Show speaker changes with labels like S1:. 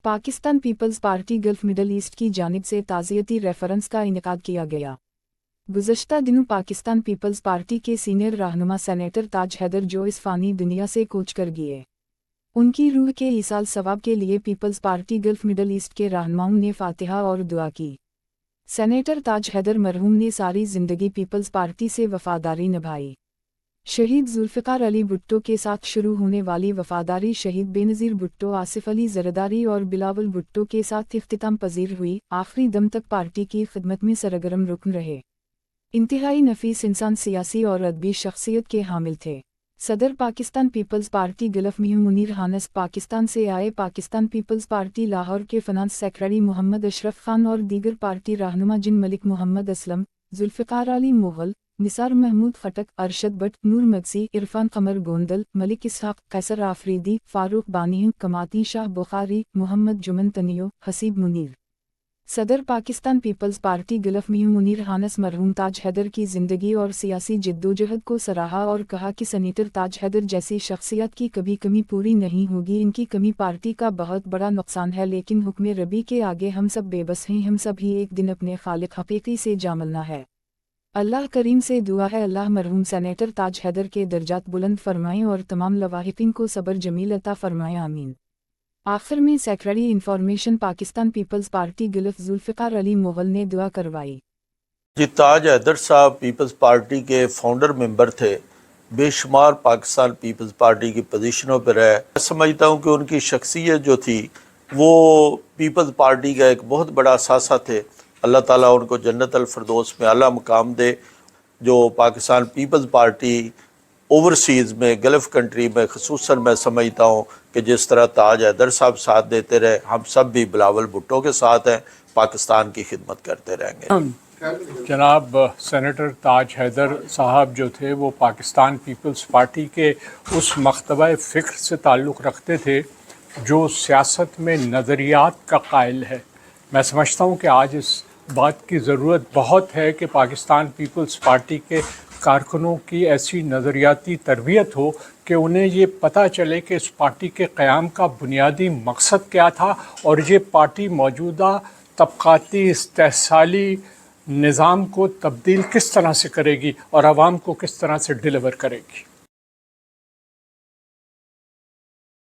S1: Pakistan Peoples Party Gulf Middle East की जानिब से ताज़ियती रेफरेंस का इनेकाद किया गया। गुज़श्ता दिनों पाकिस्तान पीपल्स पार्टी के सीनियर रहनुमा सेनेटर ताज हैदर जो इस फ़ानी दुनिया से कूच कर गए, उनकी रूह के ईसाल सवाब के लिए Peoples Party Gulf Middle East के रहनुमाओं ने फातिहा और दुआ की। सेनेटर ताज हैदर मरहूम ने सारी ज़िंदगी पीपल्स पार्टी से वफ़ादारी निभाई। शहीद जुल्फ़िकार अली भुट्टो के साथ शुरू होने वाली वफ़ादारी शहीद बेनज़ीर भुट्टो, आसिफ अली ज़रदारी और बिलावल भुट्टो के साथ इख्तिताम पजीर हुई। आखिरी दम तक पार्टी की खिदमत में सरगर्म रुकन रहे। इंतहाई नफीस इंसान, सियासी और अदबी शख्सियत के हामिल थे। सदर पाकिस्तान पीपल्स पार्टी गल्फ में मुनीर हानस, पाकिस्तान से आए। पाकिस्तान पीपल्स पार्टी लाहौर के फ़ाइनेंस सेक्रेटरी मोहम्मद अशरफ खान और दीगर पार्टी रहनुमा जिन मलिक मोहम्मद असलम, जुल्फ़िकार अली मुग़ल, निसार महमूद खटक, अरशद बट, नूर मगसी, इरफान कमर गोंदल, मलिक इसहाक, कैसर आफरीदी, फारूक बानी, कमाती शाह बुखारी, मोहम्मद जुमन तनियो, हसीब मुनीर। सदर पाकिस्तान पीपल्स पार्टी गल्फ में मुनीर हानस मरहूम ताज हैदर की ज़िंदगी और सियासी जद्दोजहद को सराहा और कहा कि सेनेटर ताज हैदर जैसी शख्सियत की कभी कमी पूरी नहीं होगी। इनकी कमी पार्टी का बहुत बड़ा नुकसान है, लेकिन हुक्म रबी के आगे हम सब बेबस हैं। हम सब ही एक दिन अपने खालिक हकीकी से जा मिलना है। अल्लाह करीम से दुआ है अल्लाह मरहूम सेनेटर ताज हैदर के दर्जात बुलंद फरमाएं और तमाम लवाहिकीन को सब्र जमील अता फरमाएं, आमीन। आखिर में secretary information Pakistan Peoples Party Gulf Zulfiqar Ali Mughal ने दुआ करवाई।
S2: जी, ताज हैदर साहब पीपल्स पार्टी के फाउंडर मेंबर थे, बेशुमार पाकिस्तान पीपल्स पार्टी की पोजीशनों पर रहे। मैं समझता हूँ कि उनकी शख्सियत जो थी वो पीपल्स पार्टी का एक बहुत बड़ा असासा थे। अल्लाह ताला उनको जन्नत अल फिरदौस में आला मुकाम दे। जो पाकिस्तान पीपल्स पार्टी ओवरसीज़ में, गल्फ़ कंट्री में ख़ुसूसन मैं समझता हूँ कि जिस तरह ताज हैदर साहब साथ देते रहे, हम सब भी बिलावल भुट्टो के साथ हैं, पाकिस्तान की खिदमत करते रहेंगे।
S3: जनाब सेनेटर ताज हैदर साहब जो थे वो पाकिस्तान पीपल्स पार्टी के उस मकतबा फ़िक्र से ताल्लुक़ रखते थे जो सियासत में नज़रियात का कायल है। मैं समझता हूँ कि आज इस बात की ज़रूरत बहुत है कि पाकिस्तान पीपल्स पार्टी के कारकुनों की ऐसी नज़रियाती तरबियत हो कि उन्हें ये पता चले कि इस पार्टी के क़याम का बुनियादी मकसद क्या था और ये पार्टी मौजूदा तबक़ाती इस्तेहसाली निज़ाम को तब्दील किस तरह से करेगी और आवाम को किस तरह से डिलीवर करेगी।